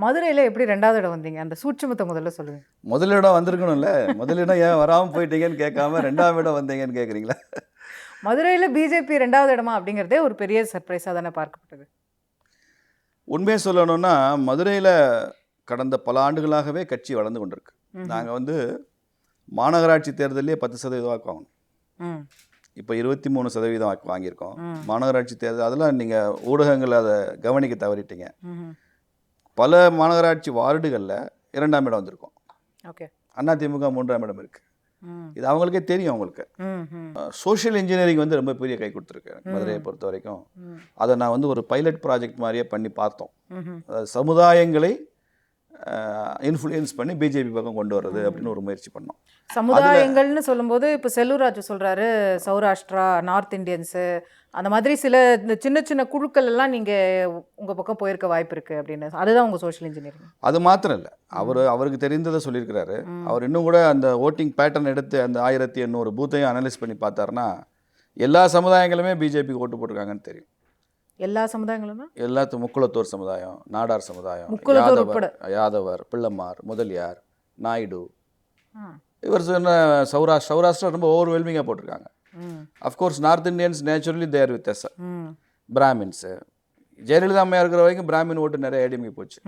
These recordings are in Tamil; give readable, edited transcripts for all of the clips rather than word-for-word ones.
மதுரையில எப்படி 2வது இடம் வந்தீங்க? அந்த சூட்சுமத்த முதல்ல சொல்லுங்க. முதலிடம் வந்திருக்கணும்ல. முதலிடம் ஏன் வராமல் போயிட்டீங்கன்னு கேட்காம 2ஆம் இடம் வந்தீங்கன்னு கேட்குறீங்களா? மதுரையில பிஜேபி 2வது இடமா அப்படிங்கிறதே ஒரு பெரிய சர்ப்ரைஸா தானே பார்க்கப்பட்டது. உண்மையை சொல்லணும்னா மதுரையில் கடந்த பல ஆண்டுகளாகவே கட்சி வளர்ந்து கொண்டிருக்கு. நாங்கள் வந்து மாநகராட்சி தேர்தலே 10% வாக்கு வாங்கணும். இப்போ 23% வாக்கு வாங்கியிருக்கோம். மாநகராட்சி தேர்தல் அதெல்லாம் நீங்கள் ஊடகங்கள் அதை கவனிக்க தவறிட்டீங்க. பல மாநகராட்சி வார்டுகளில் 2ஆம் இடம் வந்திருக்கோம். ஓகே. அதிமுக 3ஆம் இடம் இருக்குது. இது அவங்களுக்கே தெரியும். அவங்களுக்கு சோஷியல் இன்ஜினியரிங் வந்து ரொம்ப பெரிய கை கொடுத்துருக்கு மதுரையை பொறுத்த வரைக்கும். அதை நான் வந்து ஒரு பைலட் ப்ராஜெக்ட் மாதிரியே பண்ணி பார்த்தோம். அதாவது சமுதாயங்களை இன்ஃப்ளூயன்ஸ் பண்ணி பிஜேபி பக்கம் கொண்டு வர்றது அப்படின்னு ஒரு முயற்சி பண்ணோம். சமுதாயங்கள்னு சொல்லும்போது இப்போ செல்லூர் ராஜு சொல்கிறாரு சௌராஷ்டிரா, நார்த் இந்தியன்ஸு அந்த மாதிரி சில இந்த சின்ன சின்ன குழுக்கள் எல்லாம் நீங்கள் உங்கள் பக்கம் போயிருக்க வாய்ப்பு இருக்குது அப்படின்னு. அதுதான் உங்கள் சோஷியல் இன்ஜினியரிங். அது மாத்திரம் இல்லை, அவருக்கு தெரிந்ததை சொல்லியிருக்கிறாரு. அவர் இன்னும் கூட அந்த ஓட்டிங் பேட்டர்ன் எடுத்து அந்த 1800 பூத்தையும் அனலைஸ் பண்ணி பார்த்தாருன்னா எல்லா சமுதாயங்களுமே பிஜேபிக்கு ஓட்டு போட்டிருக்காங்கன்னு தெரியும். எல்லா சமுதாயங்களும் எல்லாத்துக்கும் முக்குளத்தோர் சமுதாயம், நாடார் சமுதாயம், யாதவர், பிள்ளமார், முதலியார், நாயுடு, இவர் சொன்ன சௌராஷ்டிரா ரொம்ப ஓவர்வெல்மிங்காக போட்டிருக்காங்க. Of course north Indians naturally there with us. Brahmins Jayalalithaa அம்மையா இருக்கிற வரைக்கும் பிராமின் ஓட்டு நிறைய ஏடிஎம்கே போச்சு.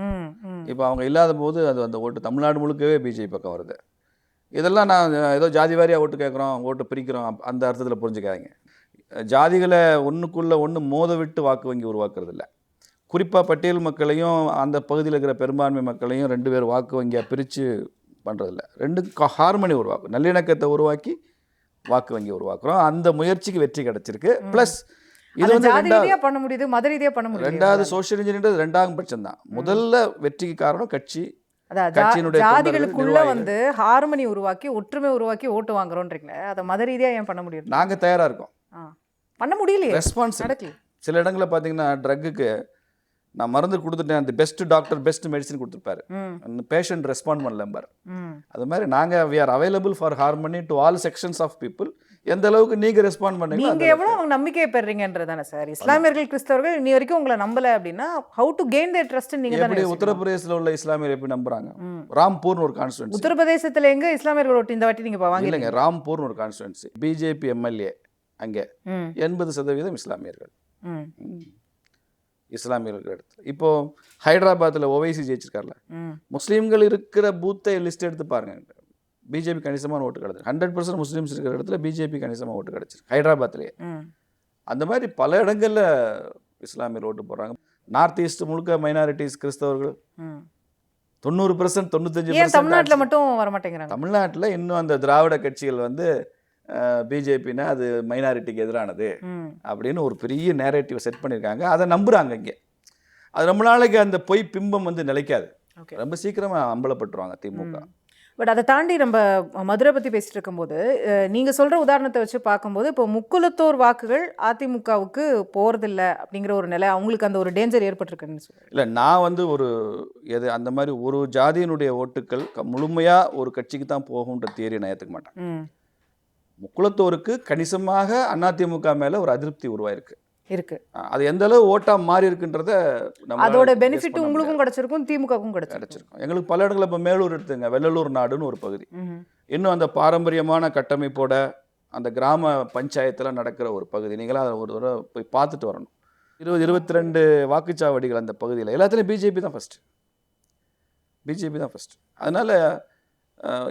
இப்போ அவங்க இல்லாத போது அது அந்த ஓட்டு தமிழ்நாடு முழுக்கவே பிஜேபி பக்கம் வருது. இதெல்லாம் நான் ஏதோ ஜாதி வாரியாக ஓட்டு கேட்குறோம், ஓட்டு பிரிக்கிறோம் அந்த அர்த்தத்தில் புரிஞ்சுக்காதீங்க. ஜாதிகளை ஒன்றுக்குள்ளே ஒன்று மோத விட்டு வாக்கு வங்கி உருவாக்குறது இல்லை. குறிப்பாக பட்டியல் மக்களையும் அந்த பகுதியில் இருக்கிற பெரும்பான்மை மக்களையும் 2 பேர் வாக்கு வங்கியாக பிரித்து பண்ணுறதில்ல. 2 ஹார்மனி உருவாக்கும், நல்லிணக்கத்தை உருவாக்கி வாக்கு வங்கி உருவாக்குறோம். அந்த முயற்சிக்கு வெற்றி கிடைச்சிருக்கு. ப்ளஸ் இது வந்து பண்ண முடியுது, மத ரீதியாக பண்ண முடியும். 2வது சோஷியல் இன்ஜினியரிங் 2ஆம் பட்சம் தான். முதல்ல வெற்றிக்கு காரணம் கட்சி. ஜாதிகளுக்குள்ள வந்து ஹார்மனி உருவாக்கி ஒற்றுமை உருவாக்கி ஓட்டு வாங்குறோன்றீங்களே, அதை மத ரீதியாக ஏன் பண்ண முடியும்? நாங்கள் தயாராக இருக்கோம், பண்ண முடியலையே. ரெஸ்பான்ஸ் நடக்கல. சில இடங்களில் பார்த்தீங்கன்னா ட்ரக்குக்கு நான் மருந்து கொடுத்துட்டேன், அந்த பெஸ்ட் டாக்டர் பெஸ்ட் மெடிசன் கொடுத்துருப்பாரு, பேஷண்ட் ரெஸ்பாண்ட் பண்ணலம்பார். அது மாதிரி நாங்கள் we are available for harmony to all sections of people. எந்த அளவுக்கு நீங்கள் ரெஸ்பாண்ட் பண்ணீங்க, நீங்கள் எவ்வளோ நம்பிக்கை பெறுறீங்கன்றதானே சார். இஸ்லாமியர்கள் கிறிஸ்தவர்கள் இன்னி வரைக்கும் உங்களை நம்பலை அப்படின்னா how to gain their trust? நீங்கள் எப்படி உத்தரப்பிரதேசத்தில் உள்ள இஸ்லாமியர் எப்படி நம்புறாங்க? ராம்பூர்னு ஒரு கான்ஸ்டுவன்சி. உத்தரப்பிரதேசத்தில் எங்கே இஸ்லாமியர்கள் ஓட்டு இந்த வாட்டி நீங்கள் வாங்க இல்லைங்க, ராம்பூர்னு ஒரு கான்ஸ்டுவன்சி. பிஜேபி எம்எல்ஏ அங்கே 80% இஸ்லாமியர்கள். இஸ்லாமியர்கள் இடத்துல இப்போ ஹைதராபாத்தில் ஓவைசி ஜெயிச்சிருக்காருல, முஸ்லீம்கள் இருக்கிற பூத்தை லிஸ்ட் எடுத்து பாருங்க, பிஜேபி கணிசமான ஓட்டு கிடச்சிருக்கு. 100% முஸ்லீம்ஸ் இருக்கிற இடத்துல பிஜேபி கணிசமாக ஓட்டு கிடச்சிருக்கு ஹைதராபாத்லேயே. அந்த மாதிரி பல இடங்களில் இஸ்லாமியர் ஓட்டு போடுறாங்க. நார்த் ஈஸ்ட் முழுக்க மைனாரிட்டிஸ் கிறிஸ்தவர்கள் 90%, 95%. தமிழ்நாட்டில் மட்டும் வரமாட்டேங்கிறாங்க. தமிழ்நாட்டில் இன்னும் அந்த திராவிட கட்சிகள் வந்து பிஜேபின்னா அது மைனாரிட்டிக்கு எதிரானது அப்படின்னு ஒரு பெரிய நேரேட்டிவ் செட் பண்ணியிருக்காங்க. அதை நம்புகிறாங்க. இங்கே அது ரொம்ப நாளைக்கு அந்த பொய் பிம்பம் வந்து நிலைக்காது, ரொம்ப சீக்கிரமாக அம்பலப்பட்டுருவாங்க திமுக. பட் அதை தாண்டி நம்ம மதுரை பற்றி பேசிட்டு இருக்கும்போது நீங்கள் சொல்கிற உதாரணத்தை வச்சு பார்க்கும்போது இப்போ முக்குளத்தோர் வாக்குகள் அதிமுகவுக்கு போகிறதில்ல அப்படிங்கிற ஒரு நிலை, அவங்களுக்கு அந்த ஒரு டேஞ்சர் ஏற்பட்டிருக்குன்னு சொல்லுங்கள். இல்லை, நான் வந்து அந்த மாதிரி ஒரு ஜாதியினுடைய ஓட்டுக்கள் முழுமையாக ஒரு கட்சிக்கு தான் போகுன்ற தியரியை நான் ஏற்றுக்க மாட்டேன். முக்குளத்தோருக்கு கணிசமாக அதிமுக மேலே ஒரு அதிருப்தி உருவாயிருக்கு. அது எந்த அளவு ஓட்டா மாறி இருக்குன்றத அதோட பெனிஃபிட் உங்களுக்கும் கிடைச்சிருக்கும், திமுகவுக்கும் கிடைச்சிருக்கும். எங்களுக்கு பல இடங்களில் இப்போ மேலூர் எடுத்துங்க, வெள்ளலூர் நாடுன்னு ஒரு பகுதி, இன்னும் அந்த பாரம்பரியமான கட்டமைப்போட அந்த கிராம பஞ்சாயத்தில் நடக்கிற ஒரு பகுதி. நீங்களாம் அதை ஒரு தடவை போய் பார்த்துட்டு வரணும். 22 வாக்குச்சாவடிகள் அந்த பகுதியில் எல்லாத்துலேயும் பிஜேபி தான் ஃபஸ்ட்டு. அதனால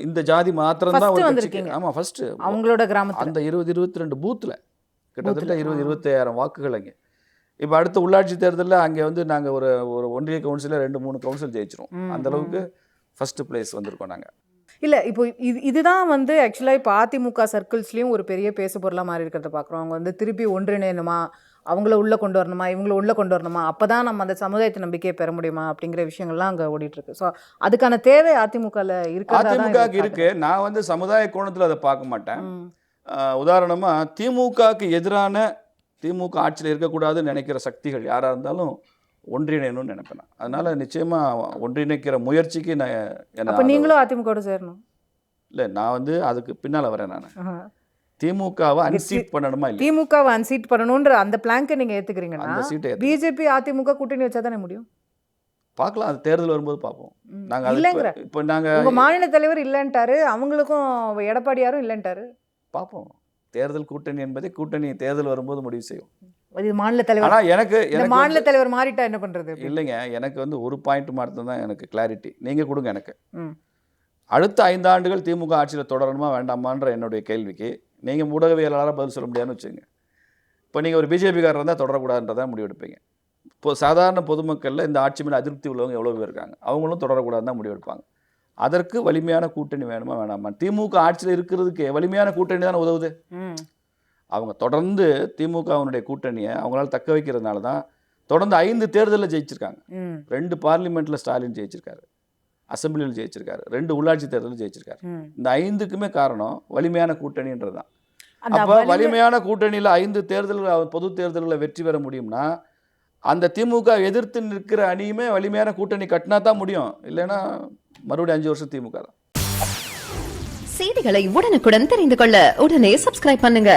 இந்த ஜாதி மாத்திரம் தான் ஒரு கட்சிக்கு. ஆமாம், ஃபஸ்ட்டு அவங்களோட கிராமத்தில் அந்த 22 பூத்தில் கிட்டத்தட்ட 20-25,000 வாக்குகள் அங்கே. இப்போ அடுத்த உள்ளாட்சி தேர்தலில் அங்கே வந்து நாங்கள் ஒரு ஒன்றிய கவுன்சிலில் 2-3 கவுன்சில் ஜெயிச்சிரும். அந்த அளவுக்கு ஃபஸ்ட்டு பிளேஸ் வந்திருக்கோம் நாங்கள். இல்லை, இப்போ இதுதான் வந்து ஆக்சுவலாக இப்போ அதிமுக சர்க்கிள்ஸ்லேயும் ஒரு பெரிய பேசு பொருளாக மாறி இருக்கிறத பார்க்குறோம். அவங்க வந்து திருப்பி ஒன்றிணையணுமா, அவங்கள உள்ளே கொண்டு வரணுமா, இவங்கள உள்ளே கொண்டு வரணுமா, அப்போ தான் நம்ம அந்த சமுதாயத்தை நம்பிக்கையை பெற முடியுமா அப்படிங்கிற விஷயங்கள்லாம் அங்கே ஓடிட்டுருக்கு. ஸோ அதுக்கான தேவை அதிமுகவில் இருக்கு. அதிமுகவுக்கு இருக்குது. நான் வந்து சமுதாய கோணத்தில் அதை பார்க்க மாட்டேன். உதாரணமாக திமுகவுக்கு எதிரான, திமுக ஆட்சியில் இருக்கக்கூடாதுன்னு நினைக்கிற சக்திகள் யாராக இருந்தாலும் ஒன்றிணையணும்னு நினைப்பேன். அதனால் நிச்சயமாக ஒன்றிணைக்கிற முயற்சிக்கு நான் அப்போ நீங்களும் அதிமுகவோட சேரணும். இல்லை, நான் வந்து அதுக்கு பின்னால் வரேன். நான் திமுகவை அன்சீட் பண்ணணுமா இல்லை, பார்க்கலாம், அது தேர்தல் வரும்போது பார்ப்போம். நாங்கள் அது இல்லைங்கிற இப்போ நாங்கள் உங்க மாநில தலைவர் இல்லைன்ட்டாரு, அவங்களுக்கும் எடப்பாடியாரும் இல்லைன்ட்டாரு. பார்ப்போம். தேர்தல் கூட்டணி என்பதை கூட்டணி தேர்தல் வரும்போது முடிவு செய்யும். இது மாநில தலைவர். ஆனால் எனக்கு இந்த மாநில தலைவர் மாறிட்டா என்ன பண்றது? இல்லைங்க, எனக்கு வந்து ஒரு பாயிண்ட் மாற்றம் தான் எனக்கு கிளாரிட்டி. நீங்கள் கொடுங்க எனக்கு. ம். அடுத்த 5 ஆண்டுகள் திமுக ஆட்சியில் தொடரணுமா வேண்டாமான்ற என்னுடைய கேள்விக்கு நீங்கள் ஊடகவியலாளராக பதில் சொல்ல முடியாதுன்னு வச்சுங்க. இப்போ நீங்கள் ஒரு பிஜேபிக்காரர் இருந்தால் தொடரக்கூடாதுன்றதான் முடிவெடுப்பீங்க. இப்போ சாதாரண பொதுமக்களில் இந்த ஆட்சி மேலே அதிருப்தி உள்ளவங்க எவ்வளோ பேர் இருக்காங்க, அவங்களும் தொடரக்கூடாதுன்னு தான் முடிவெடுப்பாங்க. அதற்கு வலிமையான கூட்டணி வேணுமா வேணாமா? திமுக ஆட்சியில் இருக்கிறதுக்கு வலிமையான கூட்டணி தானே உதவுது. அவங்க தொடர்ந்து திமுகவினுடைய கூட்டணியை அவங்களால தக்க வைக்கிறதுனால தான் தொடர்ந்து 5 தேர்தலில் ஜெயிச்சிருக்காங்க. 2 பார்லிமெண்ட்டில் ஸ்டாலின் ஜெயிச்சிருக்காரு, அசம்பிளியில் ஜெயிச்சிருக்காரு, 2 உள்ளாட்சி தேர்தலில் ஜெயிச்சிருக்காரு. இந்த 5க்குமே காரணம் வலிமையான கூட்டணின்றது தான். அப்போ வலிமையான கூட்டணியில் 5 தேர்தல்கள் பொது தேர்தல்களில் வெற்றி பெற முடியும்னா அந்த திமுக எதிர்த்து நிற்கிற அணியுமே வலிமையான கூட்டணி கட்டினா தான் முடியும். இல்லைன்னா மறுபடியும் 5 வருஷம் திமுக தான். செய்திகளை உடனுக்குடன் தெரிந்து கொள்ள உடனே சப்ஸ்கிரைப் பண்ணுங்க.